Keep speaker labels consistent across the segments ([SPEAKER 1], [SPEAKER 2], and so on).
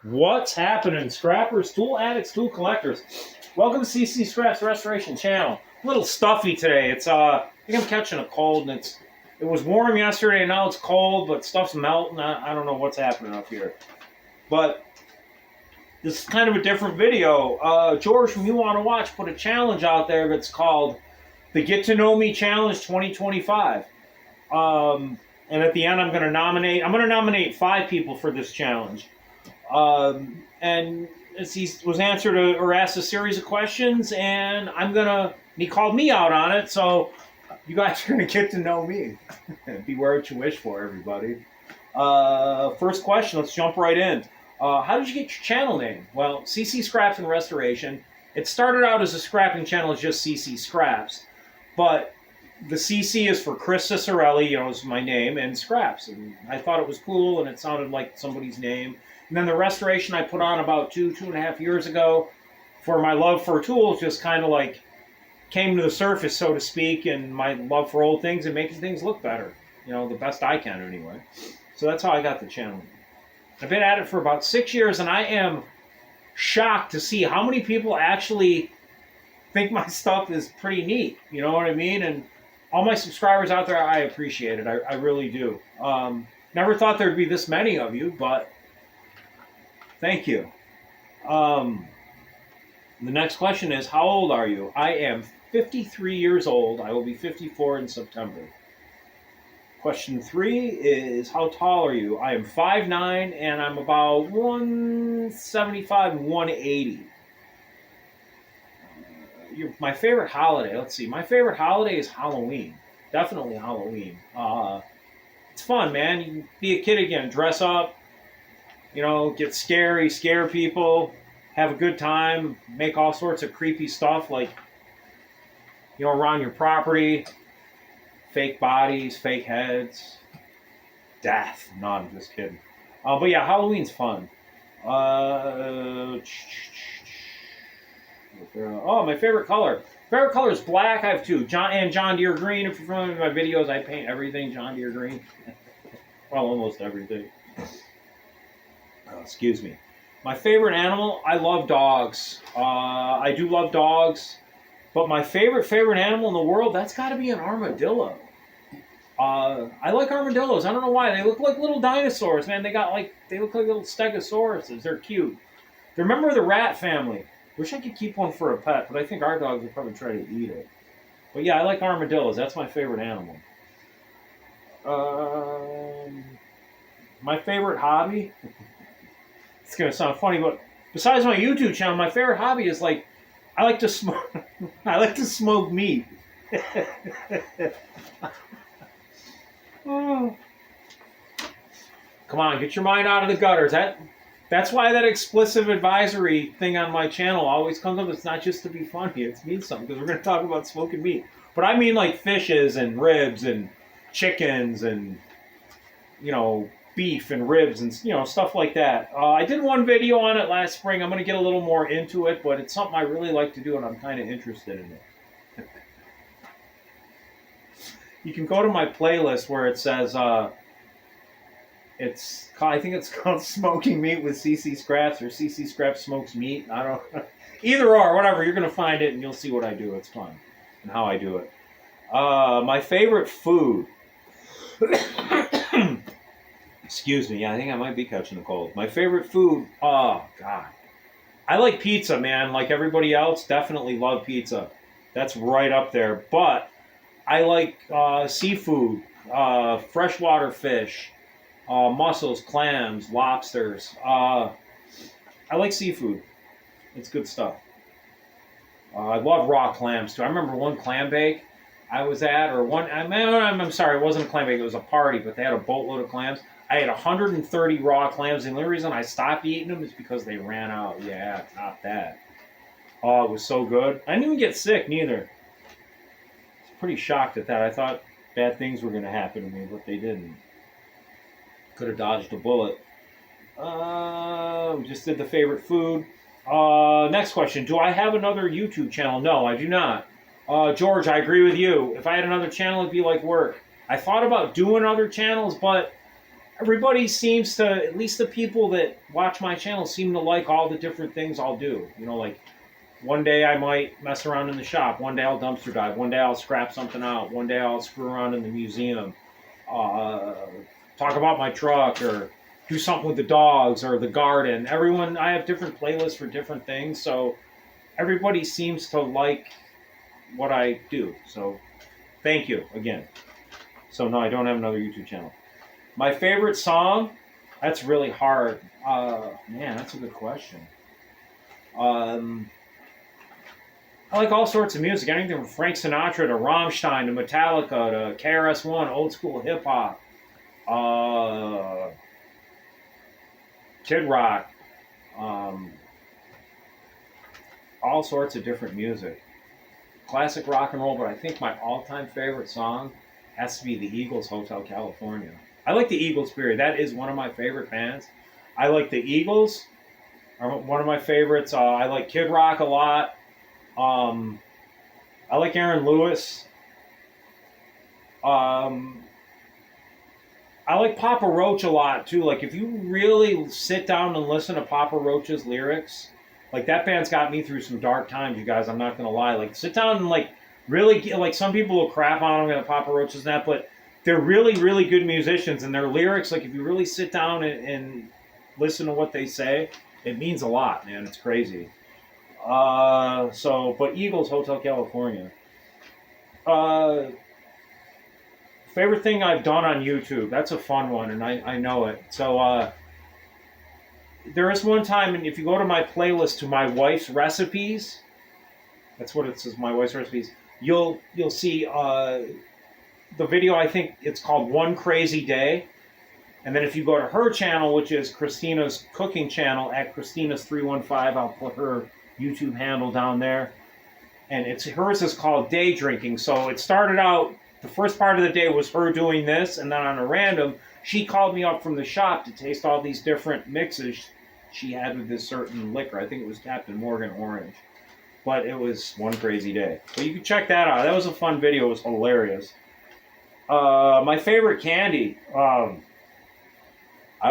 [SPEAKER 1] What's happening, scrappers, tool addicts, tool collectors? Welcome to CC Scraps Restoration Channel. A little stuffy today. I think I'm catching a cold, and it was warm yesterday, and now it's cold, but stuff's melting. I don't know what's happening up here. But this is kind of a different video. George from You Want to Watch put a challenge out there that's called the Get to Know Me Challenge 2025. And at the end, I'm going to nominate 5 people for this challenge. And as he was answered or asked a series of questions, and he called me out on it, so you guys are going to get to know me. Beware what you wish for, everybody. First question, let's jump right in. How did you get your channel name? Well, CC Scraps and Restoration. It started out as a scrapping channel as just CC Scraps, but the CC is for Chris Cicerelli, is my name, and Scraps. And I thought it was cool, and it sounded like somebody's name. And then the Restoration I put on about 2.5 years ago for my love for tools just kind of like came to the surface, so to speak, and my love for old things and making things look better. The best I can anyway. So that's how I got the channel. I've been at it for about 6 years, and I am shocked to see how many people actually think my stuff is pretty neat. You know what I mean? And all my subscribers out there, I appreciate it. I really do. Never thought there'd be this many of you, but thank you. The next question is, how old are you? I am 53 years old. I will be 54 in September. Question 3 is, how tall are you? I am 5'9", and I'm about 175, 180. My favorite holiday, let's see. My favorite holiday is Halloween. Definitely Halloween. It's fun, man. You can be a kid again. Dress up, get scary, scare people, have a good time, make all sorts of creepy stuff like, around your property. Fake bodies, fake heads, death. No, I'm just kidding. But yeah, Halloween's fun. My favorite color. Favorite color is black. I have 2. John Deere green. If you're familiar with my videos, I paint everything John Deere green. Well, almost everything. Excuse me. My favorite animal, I love dogs. I do love dogs. But my favorite animal in the world, that's got to be an armadillo. I like armadillos. I don't know why. They look like little dinosaurs, man. They look like little stegosauruses. They're cute. They're a member of the rat family. Wish I could keep one for a pet, but I think our dogs would probably try to eat it. But yeah, I like armadillos. That's my favorite animal. My favorite hobby? It's going to sound funny, but besides my YouTube channel, my favorite hobby is I like to smoke. I like to smoke meat. Oh. Come on, get your mind out of the gutters. That's why that explicit advisory thing on my channel always comes up. It's not just to be funny. It means something, because we're going to talk about smoking meat. But I mean like fishes and ribs and chickens and, beef and ribs and, stuff like that. I did one video on it last spring. I'm going to get a little more into it, but it's something I really like to do, and I'm kind of interested in it. You can go to my playlist where it says, I think it's called Smoking Meat with CC Scraps, or CC Scraps Smokes Meat. I don't know. Either or, whatever. You're going to find it, and you'll see what I do. It's fun, and how I do it. My favorite food. Excuse me. Yeah, I think I might be catching a cold. My favorite food. Oh, God. I like pizza, man. Like everybody else, definitely love pizza. That's right up there. But I like seafood, freshwater fish, mussels, clams, lobsters. I like seafood. It's good stuff. I love raw clams, too. I remember one clam bake I was at, I'm sorry, it wasn't a clam bake. It was a party, but they had a boatload of clams. I had 130 raw clams, and the only reason I stopped eating them is because they ran out. Yeah, not that. Oh, it was so good. I didn't even get sick, neither. I was pretty shocked at that. I thought bad things were going to happen to me, but they didn't. Could have dodged a bullet. Just did the favorite food. Next question. Do I have another YouTube channel? No, I do not. George, I agree with you. If I had another channel, it'd be like work. I thought about doing other channels, but everybody seems to, at least the people that watch my channel, seem to like all the different things I'll do. You know, like one day I might mess around in the shop. One day I'll dumpster dive. One day I'll scrap something out. One day I'll screw around in the museum. Talk about my truck or do something with the dogs or the garden. I have different playlists for different things. So everybody seems to like what I do. So thank you again. So no, I don't have another YouTube channel. My favorite song? That's really hard. Man, that's a good question. I like all sorts of music. Anything from Frank Sinatra to Rammstein to Metallica to KRS-One, old school hip hop, Kid Rock, all sorts of different music. Classic rock and roll, but I think my all-time favorite song has to be the Eagles' Hotel California. I like the Eagles, period. That is one of my favorite bands. I like the Eagles, are one of my favorites. I like Kid Rock a lot. I like Aaron Lewis. I like Papa Roach a lot, too. Like, if you really sit down and listen to Papa Roach's lyrics, like, that band's got me through some dark times, you guys. I'm not going to lie. Like, sit down and, like, really, like, some people will crap on them and Papa Roach is that, but they're really, really good musicians, and their lyrics, like, if you really sit down and listen to what they say, it means a lot, man. It's crazy. But Eagles, Hotel California. Favorite thing I've done on YouTube. That's a fun one, and I know it. So, there is one time, and if you go to my playlist to my wife's recipes, that's what it says, my wife's recipes, you'll see, the video, I think it's called One Crazy Day. And then if you go to her channel, which is Christina's cooking channel at Christina's315, I'll put her YouTube handle down there. And hers is called Day Drinking. So it started out, the first part of the day was her doing this, and then on a random, she called me up from the shop to taste all these different mixes she had with this certain liquor. I think it was Captain Morgan Orange. But it was One Crazy Day. So you can check that out. That was a fun video. It was hilarious. My favorite candy, I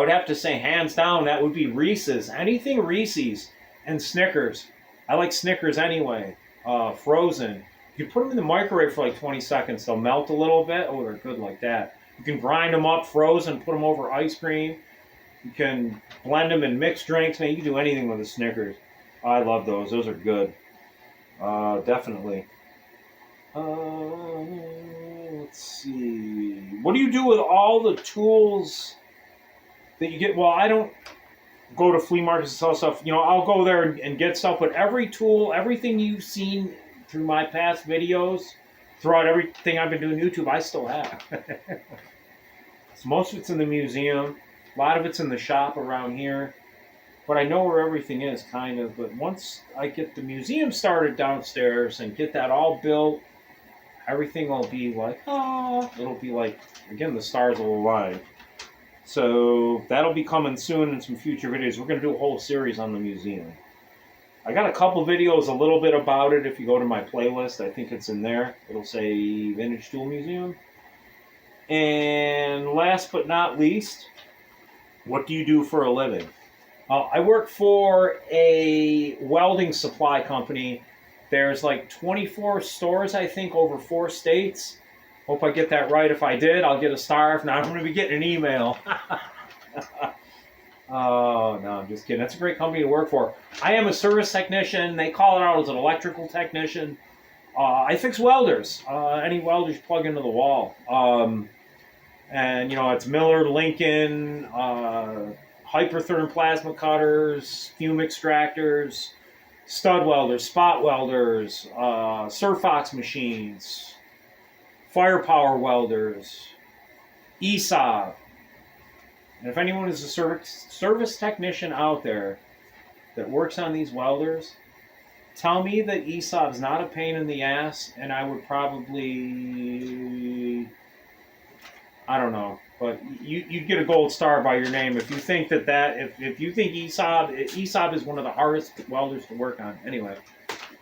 [SPEAKER 1] would have to say hands down, that would be Reese's. Anything Reese's and Snickers. I like Snickers anyway. Frozen. You put them in the microwave for like 20 seconds. They'll melt a little bit. Oh, they're good like that. You can grind them up frozen, put them over ice cream. You can blend them in mixed drinks. Man, you can do anything with the Snickers. I love those. Those are good. Definitely. Let's see. What do you do with all the tools that you get? Well, I don't go to flea markets and sell stuff. You know, I'll go there and get stuff, but every tool, everything you've seen through my past videos, throughout everything I've been doing YouTube, I still have. So most of it's in the museum. A lot of it's in the shop around here. But I know where everything is, kind of. But once I get the museum started downstairs and get that all built, everything will be like, oh, it'll be like, again, the stars will align. So that'll be coming soon in some future videos. We're going to do a whole series on the museum. I got a couple videos a little bit about it. If you go to my playlist, I think it's in there. It'll say Vintage Tool Museum. And last but not least, what do you do for a living? I work for a welding supply company. There's like 24 stores, I think, over 4 states. Hope I get that right. If I did, I'll get a star. If not, I'm going to be getting an email. Oh, no, I'm just kidding. That's a great company to work for. I am a service technician. They call it out as an electrical technician. I fix welders. Any welders you plug into the wall. And, you know, it's Miller, Lincoln, Hypertherm plasma cutters, fume extractors, stud welders, spot welders, Surfox machines, firepower welders, ESAB. And if anyone is a service technician out there that works on these welders, tell me that ESAB is not a pain in the ass, and I would probably, I don't know, but you'd get a gold star by your name if you think if you think ESAB is one of the hardest welders to work on. Anyway,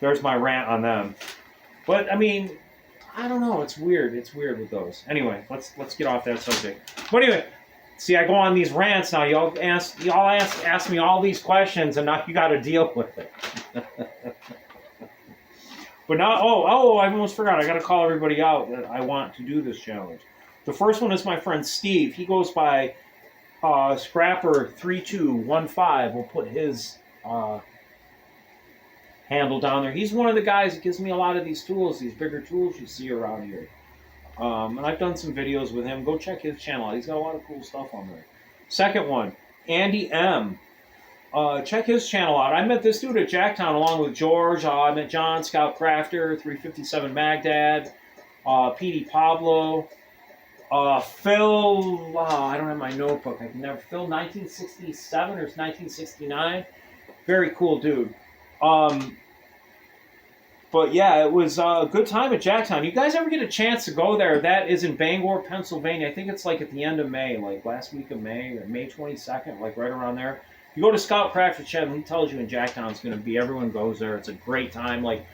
[SPEAKER 1] there's my rant on them. But I mean, I don't know. It's weird. It's weird with those. Anyway, let's get off that subject. But anyway, See, I go on these rants now. Y'all ask me all these questions, and now you got to deal with it. But now, I almost forgot. I got to call everybody out that I want to do this challenge. The first one is my friend Steve. He goes by Scrapper3215. We'll put his handle down there. He's one of the guys that gives me a lot of these tools, these bigger tools you see around here. And I've done some videos with him. Go check his channel out. He's got a lot of cool stuff on there. Second one, Andy M. Check his channel out. I met this dude at Jacktown along with George. I met John, Scout Crafter, 357 Magdad, Petey Pablo, Phil, I don't have my notebook. Phil 1967 or 1969. Very cool dude. But yeah, it was a good time at Jacktown. You guys ever get a chance to go there? That is in Bangor, Pennsylvania. I think it's like at the end of May, like last week of May, or May 22nd, like right around there. You go to Scout Crafter channel, he tells you in Jacktown it's going to be. Everyone goes there. It's a great time. Like,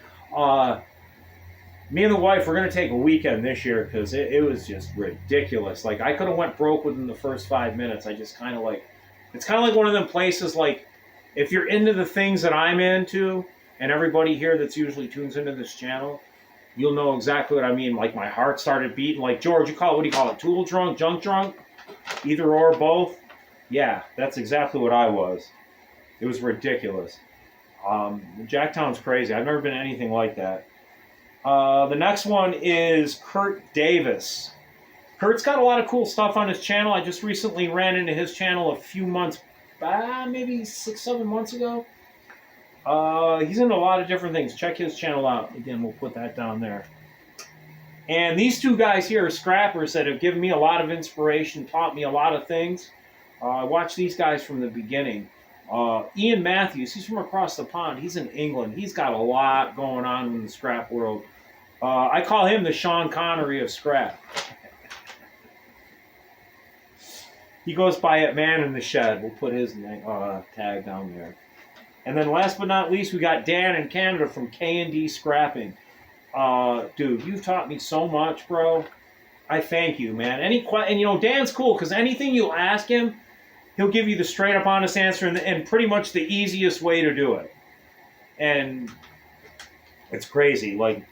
[SPEAKER 1] me and the wife, we're going to take a weekend this year because it was just ridiculous. Like, I could have went broke within the first 5 minutes. I just kind of like, it's kind of like one of them places, like, if you're into the things that I'm into, and everybody here that's usually tunes into this channel, you'll know exactly what I mean. Like, my heart started beating. Like, George, what do you call it? Tool drunk, junk drunk? Either or, both? Yeah, that's exactly what I was. It was ridiculous. Jacktown's crazy. I've never been anything like that. The next one is Kurt Davis. Kurt's got a lot of cool stuff on his channel. I just recently ran into his channel a few months back, maybe 6-7 months ago. He's into a lot of different things. Check his channel out. Again, we'll put that down there. And these two guys here are scrappers that have given me a lot of inspiration, taught me a lot of things. I watched these guys from the beginning. Ian Matthews, he's from across the pond. He's in England. He's got a lot going on in the scrap world. I call him the Sean Connery of scrap. He goes by it Man in the Shed. We'll put his name, tag down there. And then last but not least, we got Dan in Canada from K&D Scrapping. Dude, you've taught me so much, bro. I thank you, man. And you know, Dan's cool because anything you ask him, he'll give you the straight up honest answer and pretty much the easiest way to do it. And it's crazy. Like,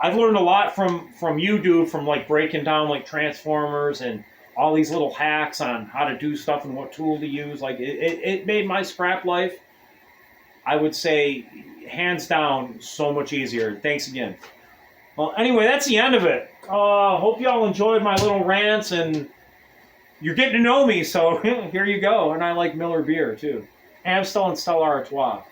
[SPEAKER 1] I've learned a lot from you, dude, from like breaking down like transformers and all these little hacks on how to do stuff and what tool to use. Like, it made my scrap life, I would say, hands down, so much easier. Thanks again. Well, anyway, that's the end of it. Hope y'all enjoyed my little rants, and you're getting to know me, so here you go. And I like Miller beer, too. Amstel and Stella Artois.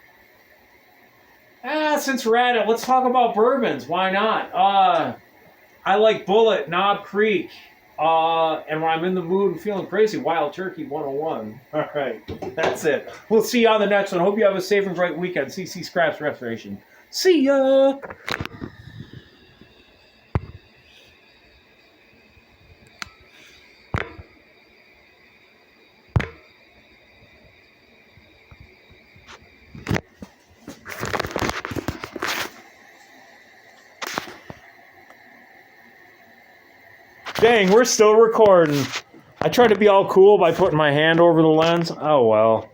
[SPEAKER 1] Since we're at it, let's talk about bourbons. Why not? I like Bullet, Knob Creek. And when I'm in the mood and feeling crazy, Wild Turkey 101. All right, that's it. We'll see you on the next one. Hope you have a safe and bright weekend. CC Scraps Restoration. See ya! Dang, we're still recording. I tried to be all cool by putting my hand over the lens. Oh well.